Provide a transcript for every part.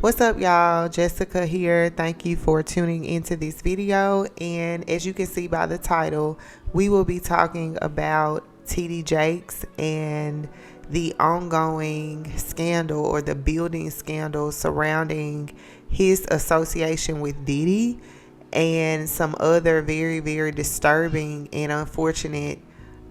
What's up, y'all? Jessica here. Thank you for tuning into this video. And as you can see by the title, we will be talking about TD Jakes and the ongoing scandal or the building scandal surrounding his association with Diddy and some other very, very disturbing and unfortunate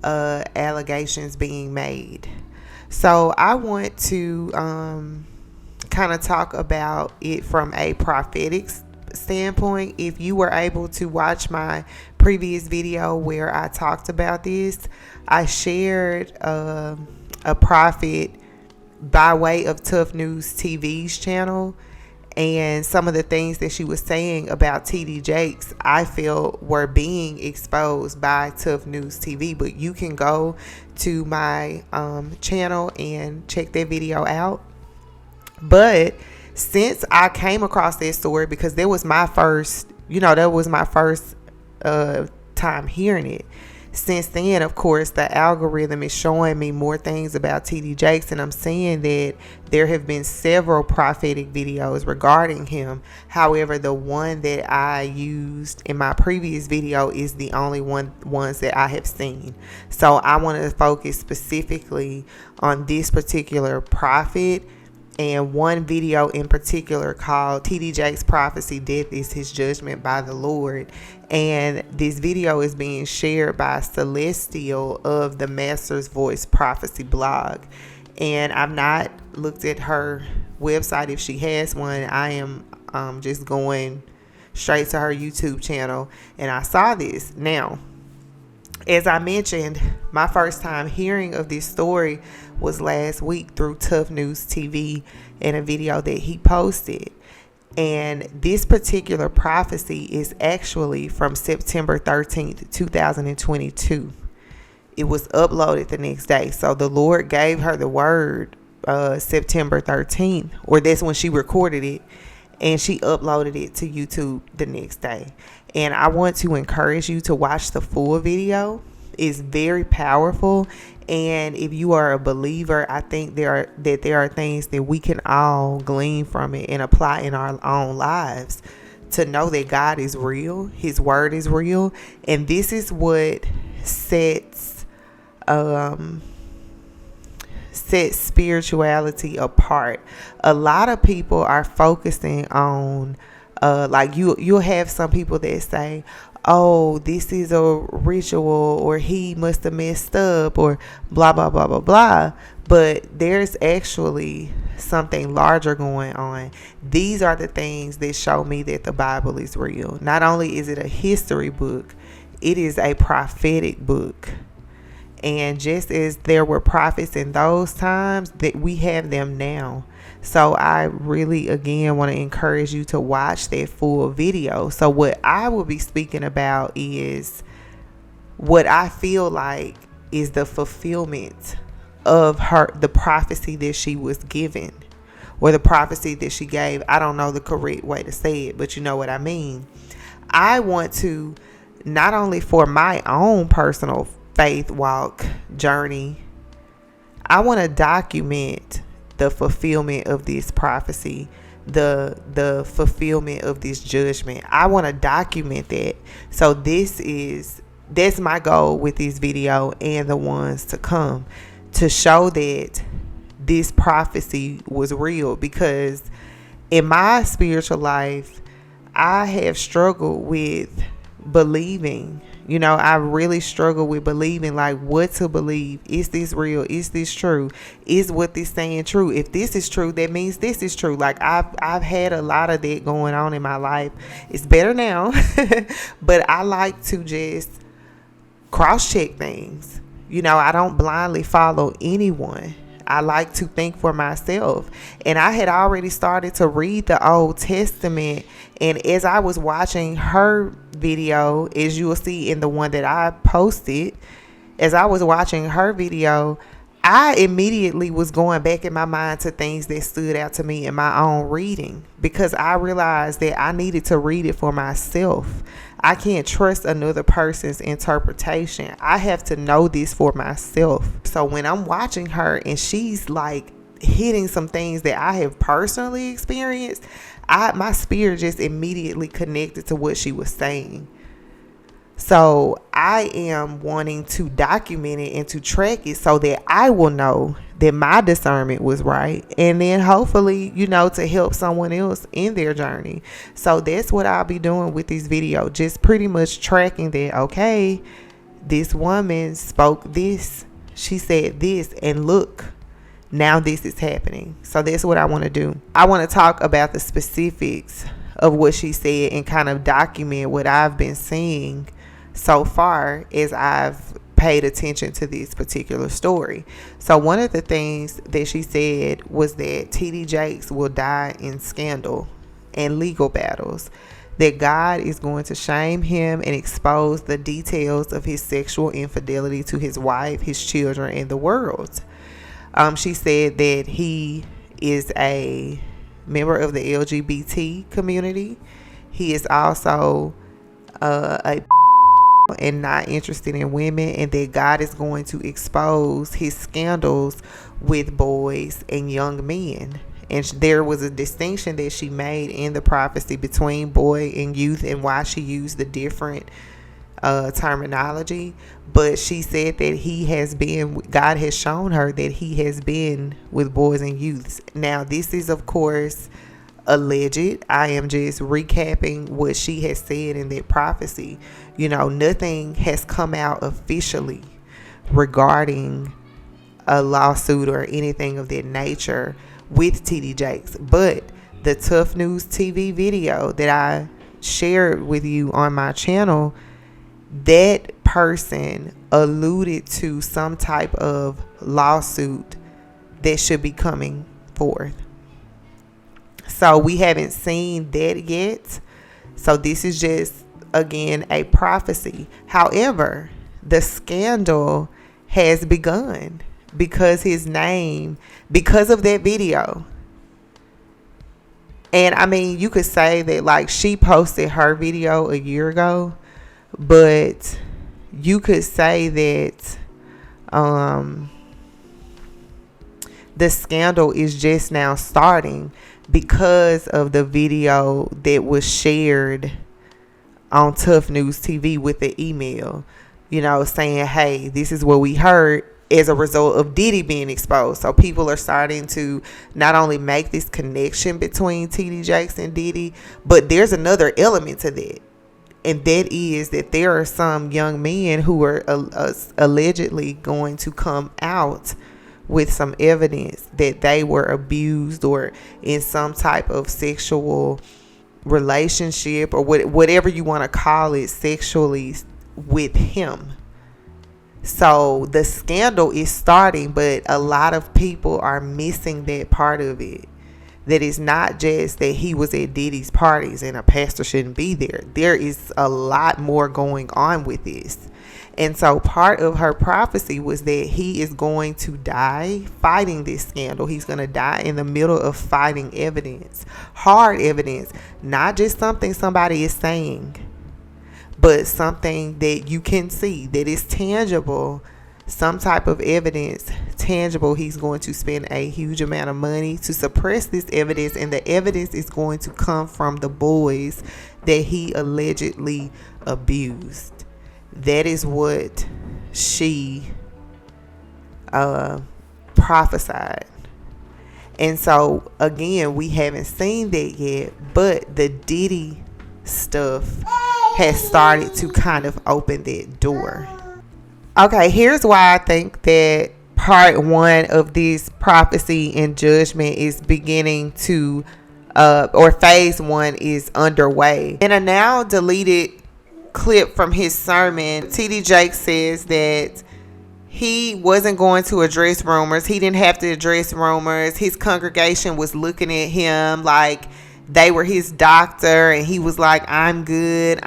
allegations being made. So I want to kind of talk about it from a prophetic standpoint. If you were able to watch my previous video where I talked about this, I shared a prophet by way of Tough News TV's channel, and some of the things that she was saying about TD Jakes I felt were being exposed by Tough News TV. But you can go to my channel and check that video out. But since I came across that story, because that was my first time hearing it. Since then, of course, the algorithm is showing me more things about TD Jakes, and I'm seeing that there have been several prophetic videos regarding him. However, the one that I used in my previous video is the only ones that I have seen. So I want to focus specifically on this particular prophet and one video in particular called TD Jakes Prophecy, Death is His Judgment by the Lord. And this video is being shared by Celestial of the Master's Voice Prophecy blog. And I've not looked at her website if she has one. I am just going straight to her YouTube channel, and I saw this. Now, as I mentioned, my first time hearing of this story was last week through Tough News TV in a video that he posted. And this particular prophecy is actually from September 13th, 2022. It was uploaded the next day. So the Lord gave her the word September 13th, or that's when she recorded it, and she uploaded it to YouTube the next day. And I want to encourage you to watch the full video. It's very powerful. And if you are a believer, I think there are things that we can all glean from it and apply in our own lives to know that God is real. His word is real. And this is what sets spirituality apart. A lot of people are focusing on like you'll have some people that say, oh, this is a ritual, or he must have messed up, or blah blah blah blah blah. But there's actually something larger going on. These are the things that show me that the Bible is real. Not only is it a history book, it is a prophetic book. And just as there were prophets in those times, that we have them now. So I really, again, want to encourage you to watch that full video. So what I will be speaking about is what I feel like is the fulfillment of the prophecy that she was given, or the prophecy that she gave. I don't know the correct way to say it, but you know what I mean. I want to, not only for my own personal faith walk journey, I want to document the fulfillment of this prophecy, the fulfillment of this judgment. I want to document that. So that's my goal with this video and the ones to come, to show that this prophecy was real. Because in my spiritual life, I have struggled with believing. I really struggle with believing, like, what to believe. Is this real? Is this true? Is what this saying true? If this is true, that means this is true. Like, I've had a lot of that going on in my life. It's better now, but I like to just cross-check things. I don't blindly follow anyone. I like to think for myself. And I had already started to read the Old Testament. And as I was watching her video, as you will see in the one that I posted, as I was watching her video, I immediately was going back in my mind to things that stood out to me in my own reading, because I realized that I needed to read it for myself. I can't trust another person's interpretation. I have to know this for myself. So when I'm watching her and she's like hitting some things that I have personally experienced, my spirit just immediately connected to what she was saying. So I am wanting to document it and to track it so that I will know that my discernment was right. And then hopefully, to help someone else in their journey. So that's what I'll be doing with this video. Just pretty much tracking that, okay, this woman spoke this, she said this, and look, now this is happening. So that's what I want to do. I want to talk about the specifics of what she said and kind of document what I've been seeing so far as I've paid attention to this particular story. So one of the things that she said was that TD Jakes will die in scandal and legal battles, that God is going to shame him and expose the details of his sexual infidelity to his wife, his children, and the world. She said that he is a member of the LGBT community. He is also a and not interested in women, and that God is going to expose his scandals with boys and young men. And there was a distinction that she made in the prophecy between boy and youth, and why she used the different terminology. But she said that God has shown her that he has been with boys and youths. Now, this is, of course, alleged. I am just recapping what she has said in that prophecy. Nothing has come out officially regarding a lawsuit or anything of that nature with TD Jakes. But the Tough News TV video that I shared with you on my channel, that person alluded to some type of lawsuit that should be coming forth. So we haven't seen that yet. So this is just, again, a prophecy. However, the scandal has begun because because of that video. And I mean, you could say that like she posted her video a year ago, but you could say that the scandal is just now starting because of the video that was shared on Tough News TV with the email, saying, hey, this is what we heard as a result of Diddy being exposed. So people are starting to not only make this connection between TD Jakes and Diddy, but there's another element to that. And that is that there are some young men who are allegedly going to come out with some evidence that they were abused or in some type of sexual relationship or whatever you want to call it sexually with him. So the scandal is starting, but a lot of people are missing that part of it. That it's not just that he was at Diddy's parties and a pastor shouldn't be there. There is a lot more going on with this. And so part of her prophecy was that he is going to die fighting this scandal. He's going to die in the middle of fighting evidence, hard evidence, not just something somebody is saying, but something that you can see, that is tangible, some type of evidence, tangible. He's going to spend a huge amount of money to suppress this evidence, and the evidence is going to come from the boys that he allegedly abused. That is what she prophesied. And so, again, we haven't seen that yet, but the Diddy stuff has started to kind of open that door. Okay, here's why I think that part one of this prophecy and judgment is beginning to, or phase one is underway. In a now deleted clip from his sermon, TD Jakes says that he wasn't going to address rumors. He didn't have to address rumors. His congregation was looking at him like they were his doctor, and he was like, I'm good.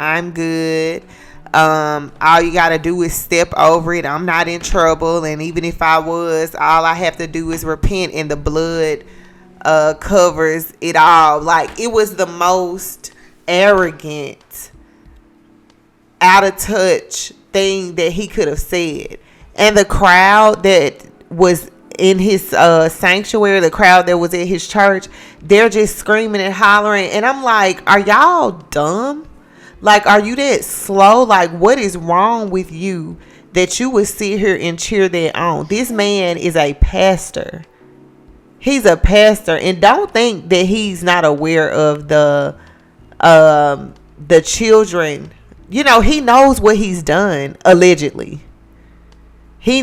All you gotta do is step over it. I'm not in trouble, and even if I was, all I have to do is repent, and the blood covers it all. Like, it was the most arrogant, out of touch thing that he could have said. And the crowd that was in his sanctuary, the crowd that was at his church, they're just screaming and hollering. And I'm like, are y'all dumb? Like, are you that slow? Like, what is wrong with you that you would sit here and cheer that on? This man is a pastor. He's a pastor. And don't think that he's not aware of the children. You know, he knows what he's done, allegedly. He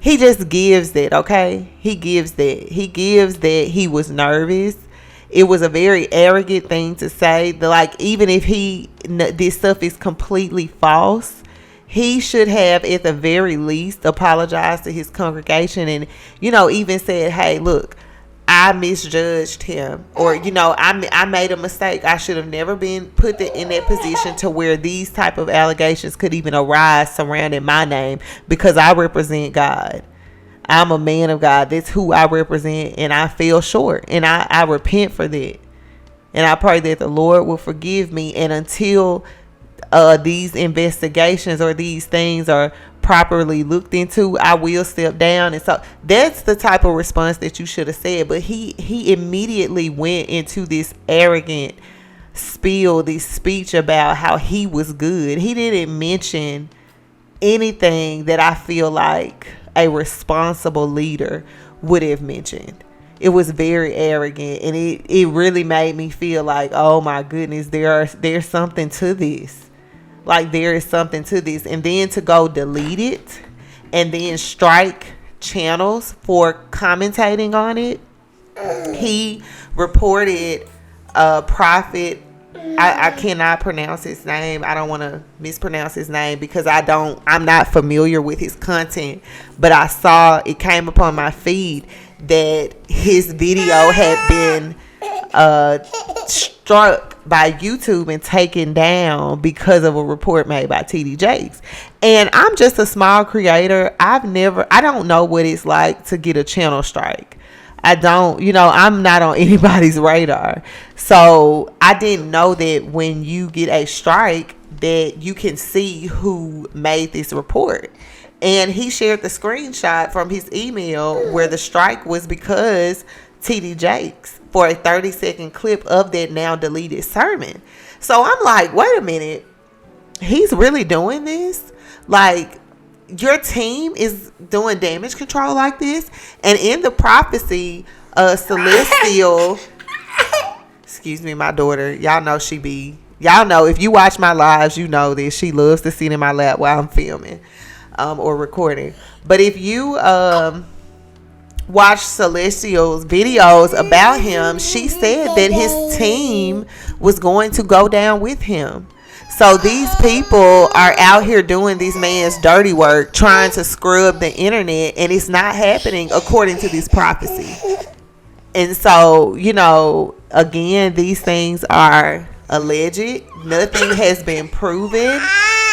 just gives that, okay? He gives that he was nervous. It was a very arrogant thing to say. Like, even if this stuff is completely false, he should have at the very least apologized to his congregation and, you know, even said, hey, look, I misjudged him, or, you know, I made a mistake. I should have never been put in that position to where these type of allegations could even arise surrounding my name, because I represent God. I'm a man of God. That's who I represent, and I fell short, and I repent for that. And I pray that the Lord will forgive me. And until these investigations or these things are properly looked into, I will step down. And so that's the type of response that you should have said. But he immediately went into this arrogant spiel, this speech about how he was good. He didn't mention anything that I feel like a responsible leader would have mentioned. It was very arrogant, and it really made me feel like, oh my goodness, there's something to this. Like, there is something to this. And then to go delete it and then strike channels for commentating on it. He reported Prophet. I cannot pronounce his name. I don't want to mispronounce his name because I'm not familiar with his content. But I saw, it came upon my feed that his video had been struck by YouTube and taken down because of a report made by TD Jakes. And I'm just a small creator. I don't know what it's like to get a channel strike. I'm not on anybody's radar. So I didn't know that when you get a strike that you can see who made this report. And he shared the screenshot from his email where the strike was because TD Jakes, for a 30-second clip of that now deleted sermon. So I'm like, wait a minute. He's really doing this? Like, your team is doing damage control like this? And in the prophecy, Celestial, excuse me, my daughter, y'all know if you watch my lives, you know that she loves to sit in my lap while I'm filming or recording. But if you watch Celestial's videos about him, she said that his team was going to go down with him. So these people are out here doing this man's dirty work, trying to scrub the internet, and it's not happening according to this prophecy. And so, you know, again, these things are alleged. Nothing has been proven.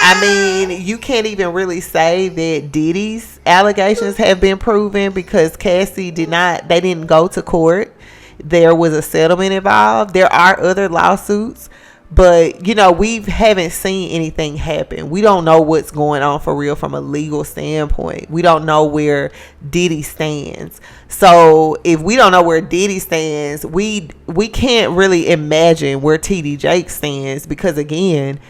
I mean, you can't even really say that Diddy's allegations have been proven because Cassie didn't go to court. There was a settlement involved. There are other lawsuits, but, you know, we haven't seen anything happen. We don't know what's going on for real from a legal standpoint. We don't know where Diddy stands. So if we don't know where Diddy stands, we can't really imagine where TD Jakes stands, because, again,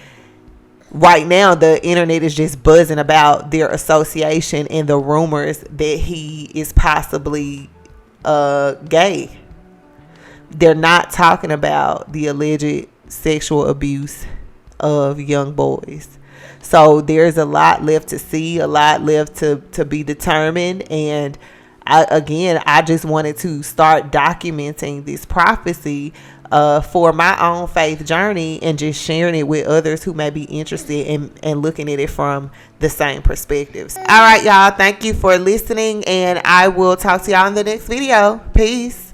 right now the internet is just buzzing about their association and the rumors that he is possibly gay. They're not talking about the alleged sexual abuse of young boys. So there's a lot left to see, a lot left to be determined. And I just wanted to start documenting this prophecy for my own faith journey and just sharing it with others who may be interested in looking at it from the same perspectives. All right, y'all. Thank you for listening, and I will talk to y'all in the next video. Peace.